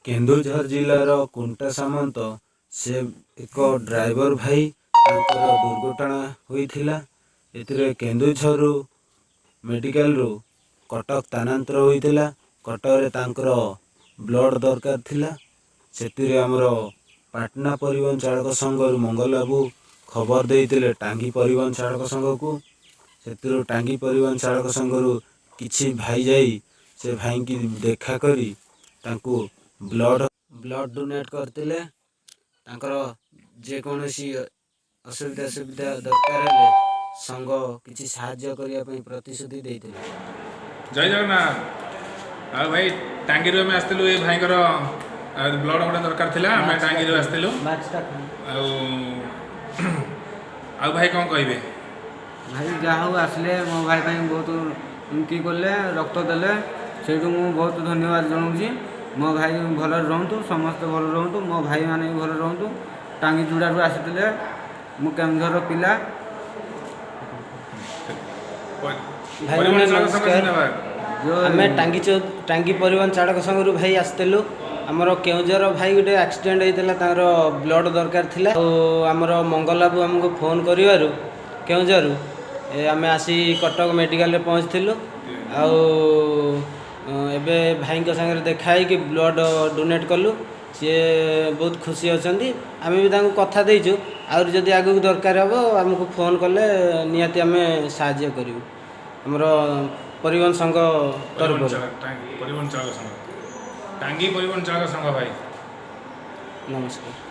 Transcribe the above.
केन्दुझर जिलार कुंटा सामंत से एक ड्राइवर भाई तांकर दुर्घटना होइथिला। एतिरे केन्दुझर मेडिकल रु कटक स्थानांतर होइथिला। कटक रे तांकर ब्लड दरकार थिला। सेतिरे हमरो पाटना परिवहन चालक संघ रु मंगल बाबू खबर देइतिले टांगी परिवहन चालक संघ को। सेतिरो टांगी परिवहन चालक संघ रु किछि भाई जाई से भाई की देखा करी तांको ब्लड डोनेट करते जेकोसी असुविधा सुविधा दरकार हेले संघ किसी साहाय्य करने प्रतिश्रुति देते। जय जगन्नाथ। भाई टांगी में आसलु ये भाई ब्लड गोटे दरकार थिला आम टांगी आसलु भाई कौन कहे भाई जहाँ आसले मो भाई बहुत उन्नति कले रक्त देले से बहुत धन्यवाद जनाऊँगी। मो भाई भल रुँ समस्त भल रुँ मो भाई मैंने भी भल रुँ। टांगी जुड़ारू आसी मु केन्दुझर पिला। आमे टांगी परिवहन चालक संघ भाई आसलु। आमर केन्दुझर भाई गोटे एक्सीडेंट होता ब्लड दरकार थिला। आमर मंगल बाबू आमको फोन करूँ केन्दुझर आमे आसी कटक मेडिकल पहुँचलु। एबे भाई सागर देखाई कि ब्लड डोनेट कलु सी बहुत खुशी अच्छा। आम भी कथा देचु आउर जदि आगु दरकार हे आमको फोन कले निहाती आम साहाय्य करूँ। आमर परिवहन संघ परिवहन चालक संघ टांगी परिवहन चालक संघ भाई नमस्कार।